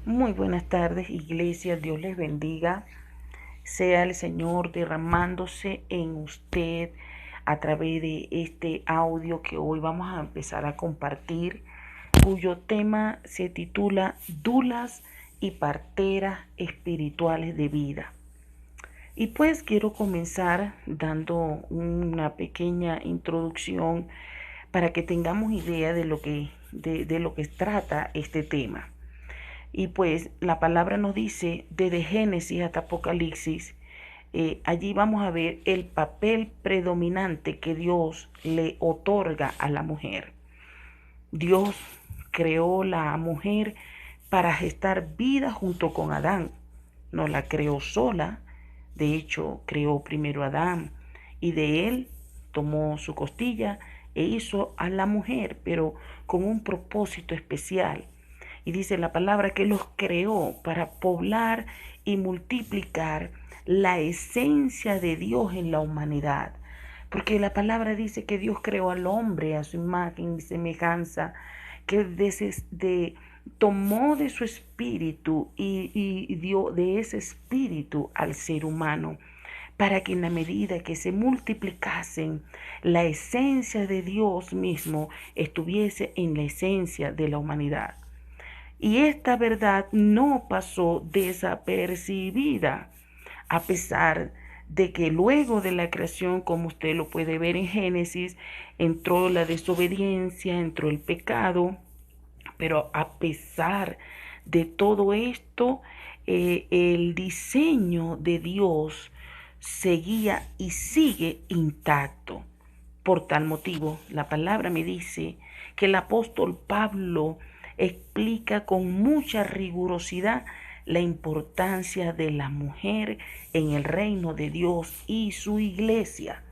Muy buenas tardes, iglesia. Dios les bendiga. Sea el Señor derramándose en usted a través de este audio que hoy vamos a empezar a compartir, cuyo tema se titula Dulas y parteras espirituales de vida. Y pues quiero comenzar dando una pequeña introducción para que tengamos idea de lo que trata este tema. Y pues la palabra nos dice, desde Génesis hasta Apocalipsis, allí vamos a ver el papel predominante que Dios le otorga a la mujer. Dios creó la mujer para gestar vida junto con Adán. No la creó sola. De hecho, creó primero a Adán y de él tomó su costilla e hizo a la mujer, pero con un propósito especial. Y dice la palabra que los creó para poblar y multiplicar la esencia de Dios en la humanidad. Porque la palabra dice que Dios creó al hombre a su imagen y semejanza, que tomó de su espíritu y dio de ese espíritu al ser humano, para que en la medida que se multiplicasen, la esencia de Dios mismo estuviese en la esencia de la humanidad. Y esta verdad no pasó desapercibida, a pesar de que luego de la creación, como usted lo puede ver en Génesis, entró la desobediencia, entró el pecado, pero a pesar de todo esto, el diseño de Dios seguía y sigue intacto. Por tal motivo, la palabra me dice que el apóstol Pablo explica con mucha rigurosidad la importancia de la mujer en el reino de Dios y su iglesia.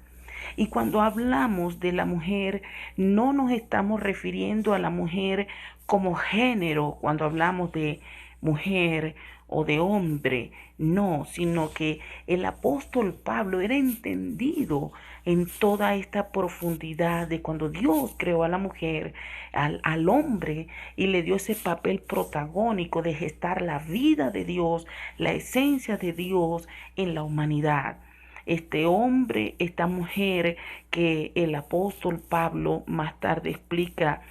Y cuando hablamos de la mujer, no nos estamos refiriendo a la mujer como género, cuando hablamos de mujer o de hombre, no, sino que el apóstol Pablo era entendido en toda esta profundidad de cuando Dios creó a la mujer, al hombre, y le dio ese papel protagónico de gestar la vida de Dios, la esencia de Dios en la humanidad. Este hombre, esta mujer que el apóstol Pablo más tarde explica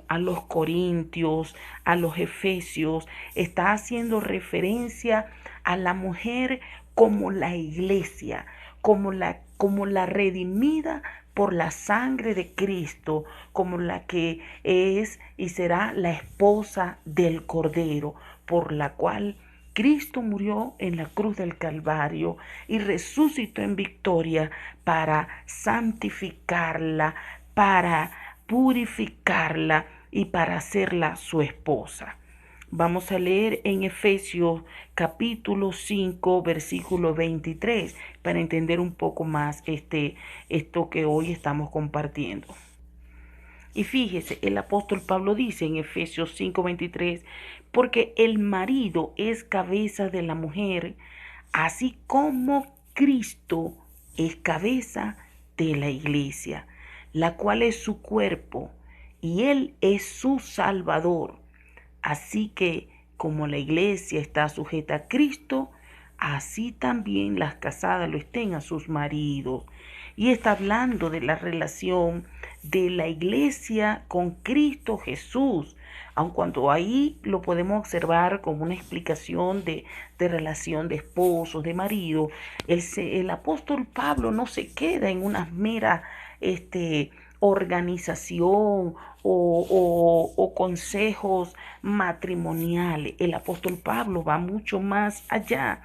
a los corintios, a los efesios, está haciendo referencia a la mujer como la iglesia, como la redimida por la sangre de Cristo, como la que es y será la esposa del Cordero, por la cual Cristo murió en la cruz del Calvario y resucitó en victoria para santificarla, para purificarla y para hacerla su esposa. Vamos a leer en Efesios capítulo 5, versículo 23, para entender un poco más esto que hoy estamos compartiendo. Y fíjese, el apóstol Pablo dice en Efesios 5:23, porque el marido es cabeza de la mujer, así como Cristo es cabeza de la iglesia, la cual es su cuerpo, y él es su salvador. Así que, como la iglesia está sujeta a Cristo, así también las casadas lo estén a sus maridos. Y está hablando de la relación de la iglesia con Cristo Jesús, aun cuando ahí lo podemos observar como una explicación de relación de esposos, de marido, el apóstol Pablo no se queda en una mera organización o consejos matrimoniales. El apóstol Pablo va mucho más allá.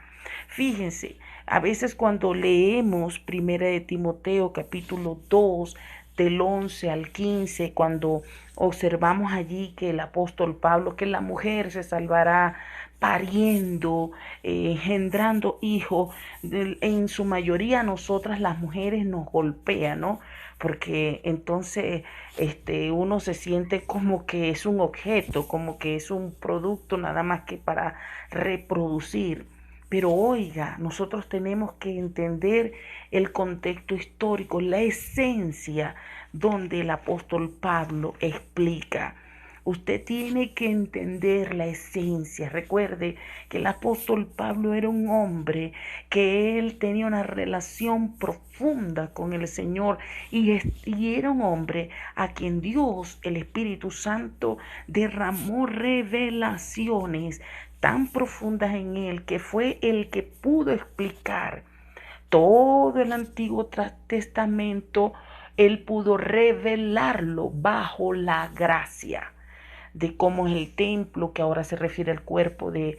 Fíjense, a veces cuando leemos Primera de Timoteo capítulo 2 del 11 al 15, cuando observamos allí que el apóstol Pablo, que la mujer se salvará pariendo, engendrando hijos, en su mayoría nosotras las mujeres nos golpean, ¿no? Porque entonces uno se siente como que es un objeto, como que es un producto nada más que para reproducir. Pero oiga, nosotros tenemos que entender el contexto histórico, la esencia donde el apóstol Pablo explica. Usted tiene que entender la esencia. Recuerde que el apóstol Pablo era un hombre que él tenía una relación profunda con el Señor y era un hombre a quien Dios, el Espíritu Santo, derramó revelaciones tan profundas en él que fue el que pudo explicar todo el Antiguo Testamento. Él pudo revelarlo bajo la gracia de cómo es el templo, que ahora se refiere al cuerpo de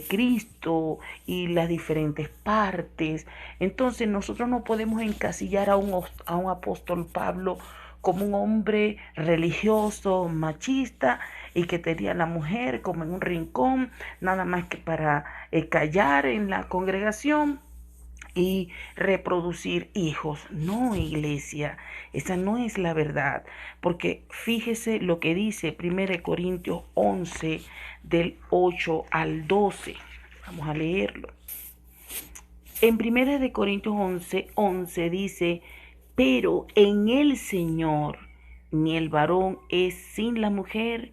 Cristo y las diferentes partes. Entonces nosotros no podemos encasillar a un apóstol Pablo como un hombre religioso, machista, y que tenía a la mujer como en un rincón, nada más que para callar en la congregación y reproducir hijos. No, iglesia, esa no es la verdad, porque fíjese lo que dice 1 Corintios 11 del 8 al 12. Vamos a leerlo. En 1 Corintios 11 dice: pero en el Señor ni el varón es sin la mujer,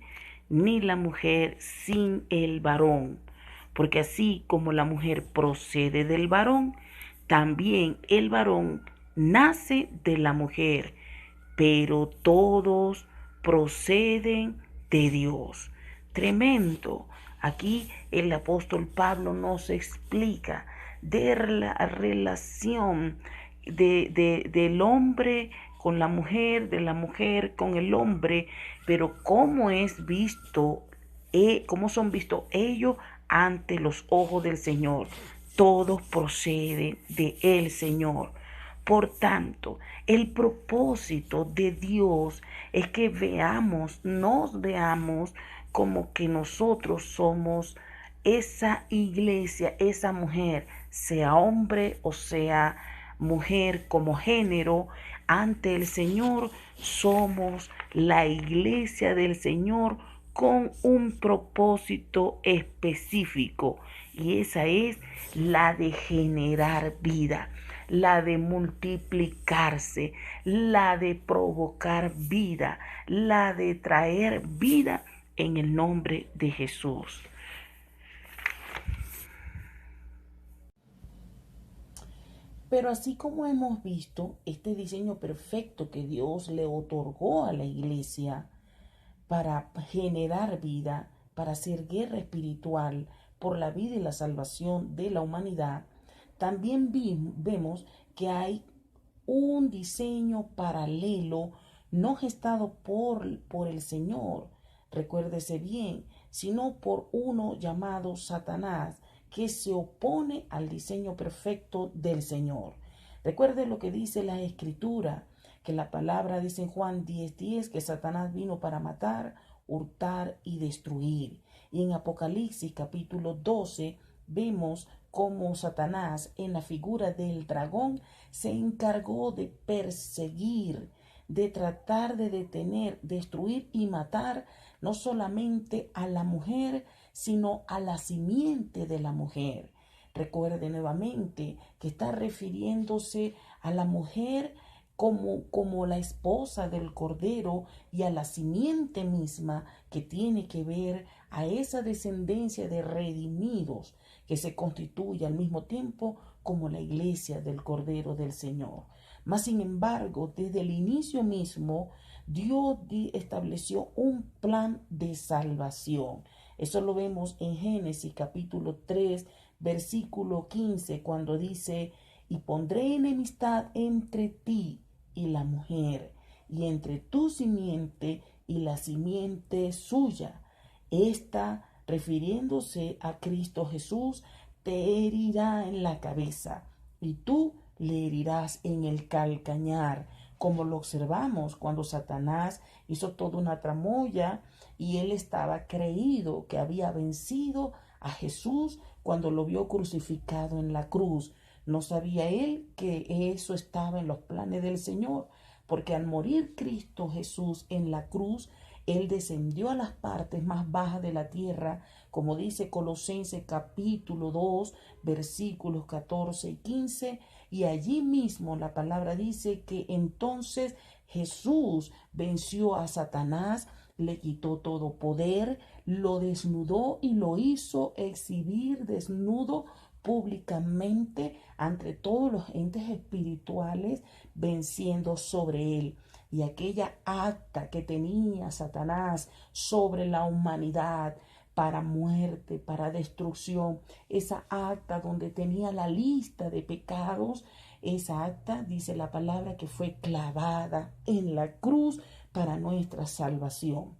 ni la mujer sin el varón, porque así como la mujer procede del varón, también el varón nace de la mujer, pero todos proceden de Dios. Tremendo. Aquí el apóstol Pablo nos explica de la relación del hombre con la mujer, de la mujer con el hombre, pero cómo es visto, cómo son vistos ellos ante los ojos del Señor. Todos proceden de el Señor. Por tanto, el propósito de Dios es que nos veamos como que nosotros somos esa iglesia, esa mujer, sea hombre o sea mujer como género, ante el Señor somos la iglesia del Señor con un propósito específico, y esa es la de generar vida, la de multiplicarse, la de provocar vida, la de traer vida en el nombre de Jesús. Pero así como hemos visto este diseño perfecto que Dios le otorgó a la iglesia para generar vida, para hacer guerra espiritual por la vida y la salvación de la humanidad, también vemos que hay un diseño paralelo no gestado por el Señor, recuérdese bien, sino por uno llamado Satanás, que se opone al diseño perfecto del Señor. Recuerde lo que dice la Escritura, que la palabra dice en Juan 10:10 que Satanás vino para matar, hurtar y destruir. Y en Apocalipsis capítulo 12 vemos cómo Satanás, en la figura del dragón, se encargó de perseguir, de tratar de detener, destruir y matar no solamente a la mujer, sino a la simiente de la mujer. Recuerde nuevamente que está refiriéndose a la mujer como la esposa del Cordero, y a la simiente misma, que tiene que ver a esa descendencia de redimidos que se constituye al mismo tiempo como la iglesia del Cordero del Señor. Mas, sin embargo, desde el inicio mismo, Dios estableció un plan de salvación. Eso lo vemos en Génesis capítulo 3, versículo 15, cuando dice: y pondré enemistad entre ti y la mujer, y entre tu simiente y la simiente suya. Esta, refiriéndose a Cristo Jesús, te herirá en la cabeza, y tú le herirás en el calcañar, como lo observamos cuando Satanás hizo toda una tramoya y él estaba creído que había vencido a Jesús cuando lo vio crucificado en la cruz. No sabía él que eso estaba en los planes del Señor, porque al morir Cristo Jesús en la cruz, él descendió a las partes más bajas de la tierra, como dice Colosenses capítulo 2, versículos 14 y 15, y allí mismo la palabra dice que entonces Jesús venció a Satanás le quitó todo poder, lo desnudó y lo hizo exhibir desnudo públicamente ante todos los entes espirituales, venciendo sobre él. Y aquella acta que tenía Satanás sobre la humanidad para muerte, para destrucción, esa acta donde tenía la lista de pecados, esa acta, dice la palabra, que fue clavada en la cruz para nuestra salvación.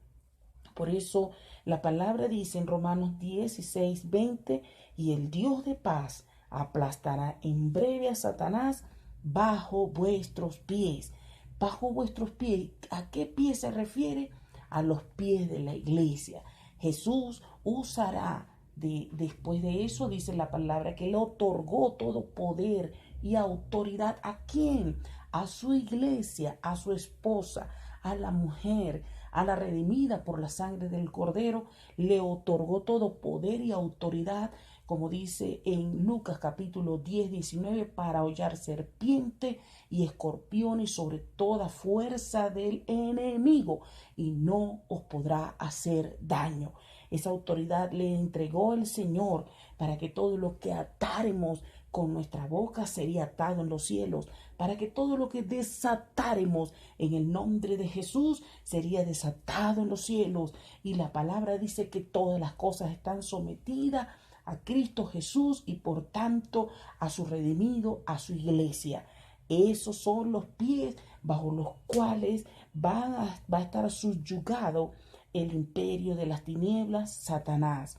Por eso la palabra dice en Romanos 16:20, y el Dios de paz aplastará en breve a Satanás bajo vuestros pies. Bajo vuestros pies. ¿A qué pies se refiere? A los pies de la iglesia. Jesús usará después de eso, dice la palabra, que le otorgó todo poder y autoridad. ¿A quién? A su iglesia, a su esposa, a la mujer, a la redimida por la sangre del Cordero. Le otorgó todo poder y autoridad, como dice en Lucas capítulo 10:19, para hollar serpiente y escorpiones sobre toda fuerza del enemigo, y no os podrá hacer daño. Esa autoridad le entregó el Señor para que todo lo que atáremos con nuestra boca sería atado en los cielos, para que todo lo que desatáremos en el nombre de Jesús sería desatado en los cielos. Y la palabra dice que todas las cosas están sometidas a Cristo Jesús y por tanto a su redimido, a su iglesia. Esos son los pies bajo los cuales va a estar subyugado el imperio de las tinieblas, Satanás.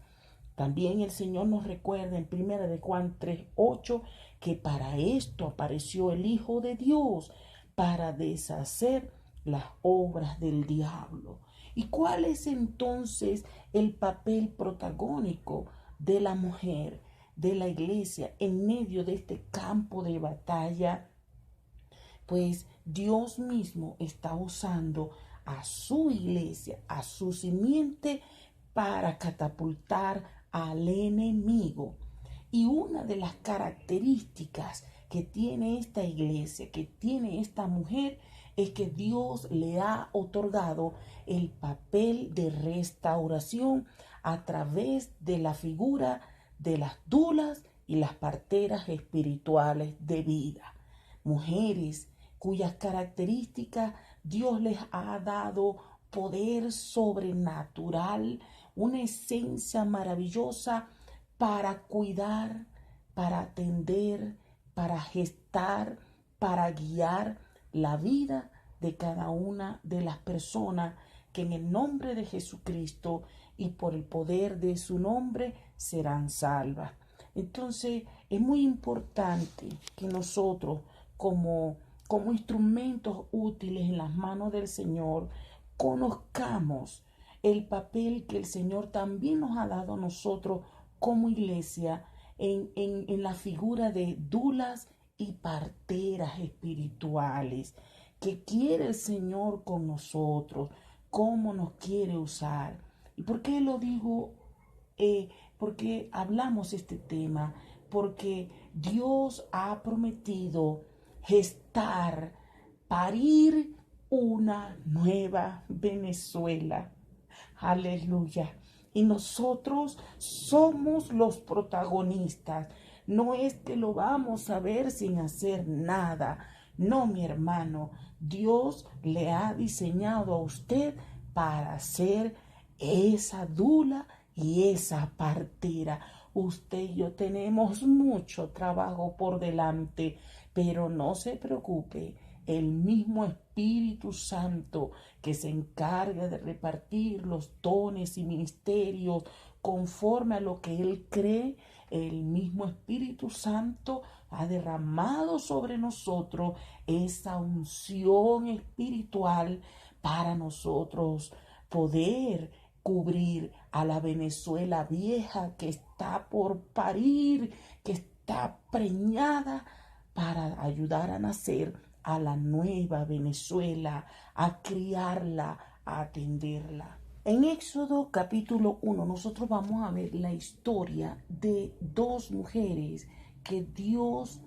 También el Señor nos recuerda en 1 de Juan 3:8 que para esto apareció el Hijo de Dios, para deshacer las obras del diablo. ¿Y cuál es entonces el papel protagónico de la mujer, de la iglesia, en medio de este campo de batalla? Pues Dios mismo está usando a su iglesia, a su simiente, para catapultar al enemigo. Y una de las características que tiene esta iglesia, que tiene esta mujer, es que Dios le ha otorgado el papel de restauración a través de la figura de las dulas y las parteras espirituales de vida. Mujeres cuyas características Dios les ha dado poder sobrenatural, una esencia maravillosa para cuidar, para atender, para gestar, para guiar la vida de cada una de las personas que en el nombre de Jesucristo y por el poder de su nombre serán salvas. Entonces es muy importante que nosotros como instrumentos útiles en las manos del Señor conozcamos el papel que el Señor también nos ha dado a nosotros como iglesia en la figura de dulas y parteras espirituales. ¿Qué quiere el Señor con nosotros? ¿Cómo nos quiere usar? ¿Y por qué lo digo? ¿Por qué hablamos este tema? Porque Dios ha prometido gestar, parir una nueva Venezuela. Aleluya. Y nosotros somos los protagonistas. No es que lo vamos a ver sin hacer nada. No, mi hermano. Dios le ha diseñado a usted para ser esa dula y esa partera. Usted y yo tenemos mucho trabajo por delante, pero no se preocupe. El mismo Espíritu Santo que se encarga de repartir los dones y ministerios conforme a lo que Él cree, el mismo Espíritu Santo ha derramado sobre nosotros esa unción espiritual para nosotros poder cubrir a la Venezuela vieja que está por parir, que está preñada, para ayudar a nacer a la nueva Venezuela, a criarla, a atenderla. En Éxodo capítulo 1 nosotros vamos a ver la historia de dos mujeres que Dios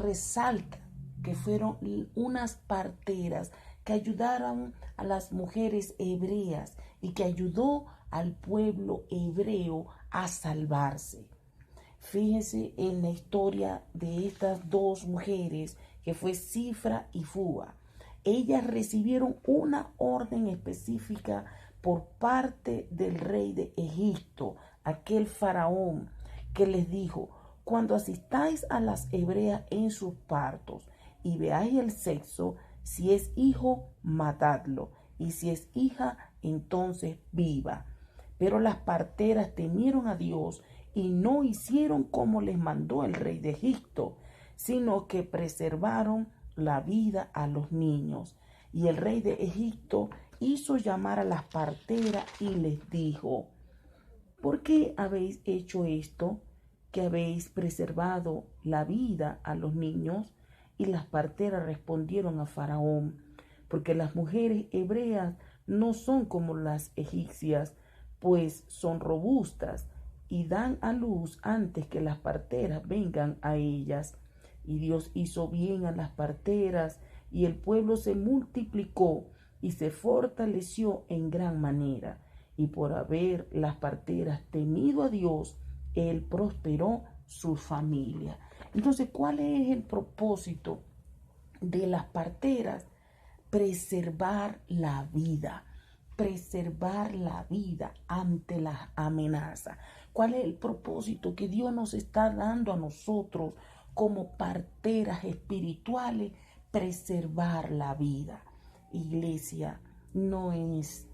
resalta, que fueron unas parteras que ayudaron a las mujeres hebreas y que ayudó al pueblo hebreo a salvarse. Fíjense en la historia de estas dos mujeres, que fue Cifra y Fua. Ellas recibieron una orden específica por parte del rey de Egipto, aquel faraón, que les dijo: cuando asistáis a las hebreas en sus partos y veáis el sexo, si es hijo, matadlo, y si es hija, entonces viva. Pero las parteras temieron a Dios y no hicieron como les mandó el rey de Egipto, sino que preservaron la vida a los niños. Y el rey de Egipto hizo llamar a las parteras y les dijo: ¿por qué habéis hecho esto, que habéis preservado la vida a los niños? Y las parteras respondieron a Faraón: porque las mujeres hebreas no son como las egipcias, pues son robustas y dan a luz antes que las parteras vengan a ellas. Y Dios hizo bien a las parteras, y el pueblo se multiplicó y se fortaleció en gran manera. Y por haber las parteras temido a Dios, Él prosperó su familia. Entonces, ¿cuál es el propósito de las parteras? Preservar la vida. Preservar la vida ante las amenazas. ¿Cuál es el propósito que Dios nos está dando a nosotros como parteras espirituales? Preservar la vida. Iglesia, no es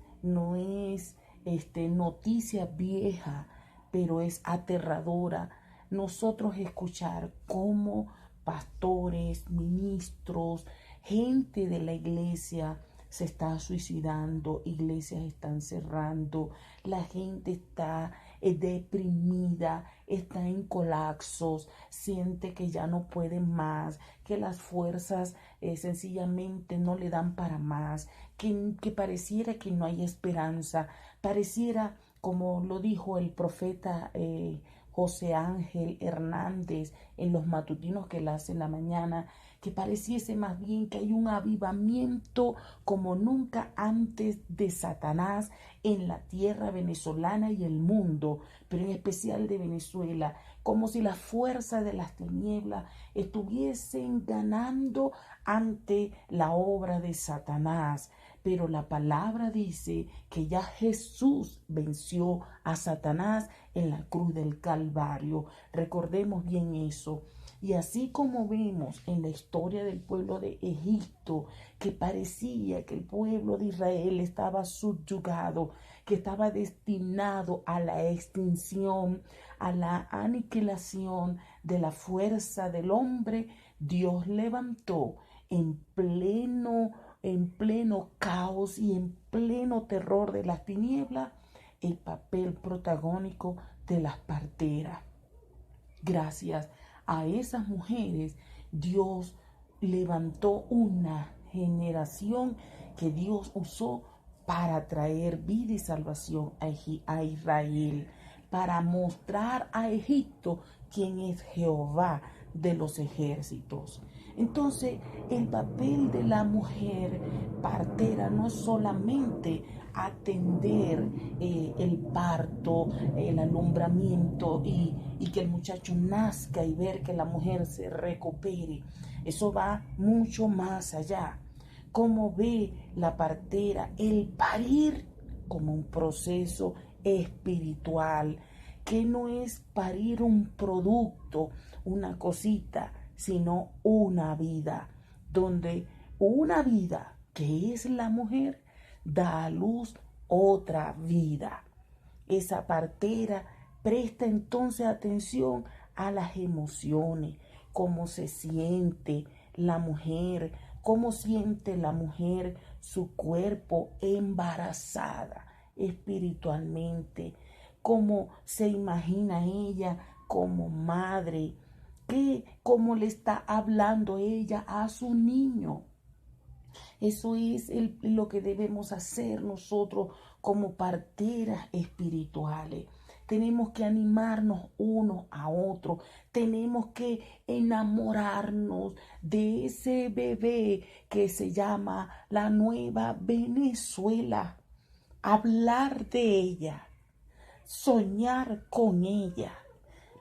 noticia vieja, pero es aterradora nosotros escuchar cómo pastores, ministros, gente de la iglesia se está suicidando, iglesias están cerrando, la gente está deprimida, está en colapsos, siente que ya no pueden más, que las fuerzas sencillamente no le dan para más, que pareciera que no hay esperanza, pareciera, como lo dijo el profeta José Ángel Hernández en los matutinos que él hace en la mañana, que pareciese más bien que hay un avivamiento como nunca antes de Satanás en la tierra venezolana y el mundo, pero en especial de Venezuela, como si las fuerzas de las tinieblas estuviesen ganando ante la obra de Satanás. Pero la palabra dice que ya Jesús venció a Satanás en la cruz del Calvario. Recordemos bien eso. Y así como vemos en la historia del pueblo de Egipto, que parecía que el pueblo de Israel estaba subyugado, que estaba destinado a la extinción, a la aniquilación de la fuerza del hombre, Dios levantó en pleno caos y en pleno terror de las tinieblas el papel protagónico de las parteras. Gracias a esas mujeres, Dios levantó una generación que Dios usó para traer vida y salvación a Israel, para mostrar a Egipto quién es Jehová de los ejércitos. Entonces, el papel de la mujer partera no es solamente atender el parto, el alumbramiento y que el muchacho nazca y ver que la mujer se recupere. Eso va mucho más allá. Cómo ve la partera el parir como un proceso espiritual, que no es parir un producto, una cosita, sino una vida, donde una vida que es la mujer da a luz otra vida. Esa partera presta entonces atención a las emociones, cómo se siente la mujer, cómo siente la mujer su cuerpo embarazada espiritualmente, cómo se imagina ella como madre, cómo le está hablando ella a su niño. Eso es lo que debemos hacer nosotros como parteras espirituales. tenemos que animarnos unos a otros, tenemos que enamorarnos de ese bebé que se llama la nueva Venezuela, hablar de ella, soñar con ella,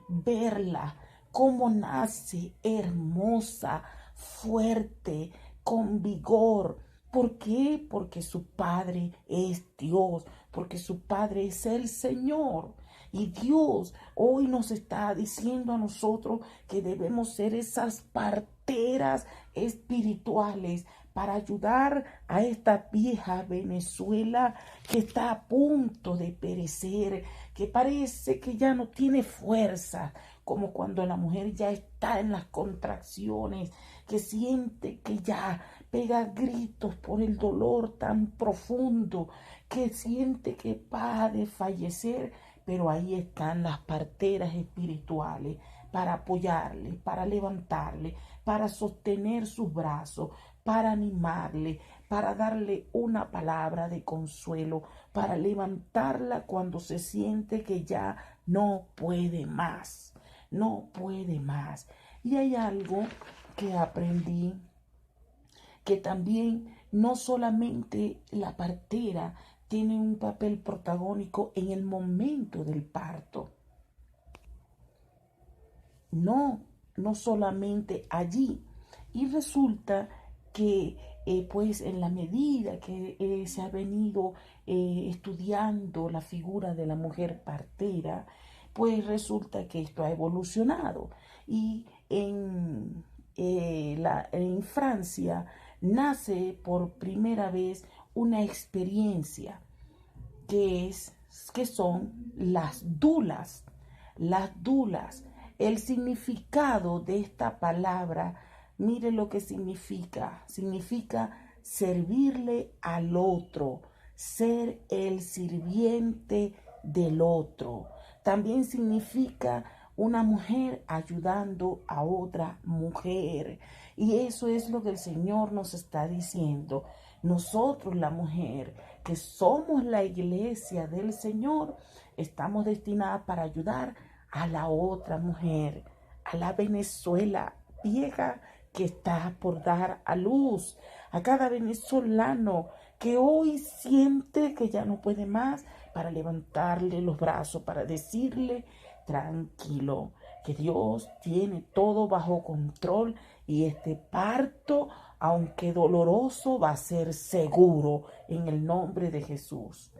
verla cómo nace hermosa, fuerte, con vigor. ¿Por qué? Porque su Padre es Dios, porque su Padre es el Señor. Y Dios hoy nos está diciendo a nosotros que debemos ser esas parteras espirituales para ayudar a esta vieja Venezuela que está a punto de perecer, que parece que ya no tiene fuerza, como cuando la mujer ya está en las contracciones, que siente que ya pega gritos por el dolor tan profundo, que siente que va de fallecer, pero ahí están las parteras espirituales para apoyarle, para levantarle, para sostener sus brazos, para animarle, para darle una palabra de consuelo, para levantarla cuando se siente que ya no puede más, no puede más. Y hay algo que aprendí, que también no solamente la partera tiene un papel protagónico en el momento del parto. No solamente allí. Y resulta que pues en la medida que se ha venido estudiando la figura de la mujer partera, pues resulta que esto ha evolucionado. Y en Francia nace por primera vez una experiencia que son las dulas. Las dulas. El significado de esta palabra, mire lo que significa. Significa servirle al otro, ser el sirviente del otro. También significa una mujer ayudando a otra mujer. Y eso es lo que el Señor nos está diciendo. Nosotros, la mujer, que somos la iglesia del Señor, estamos destinadas para ayudar a la otra mujer, a la Venezuela vieja que está por dar a luz, a cada venezolano que hoy siente que ya no puede más, para levantarle los brazos, para decirle: tranquilo, que Dios tiene todo bajo control y este parto, aunque doloroso, va a ser seguro en el nombre de Jesús.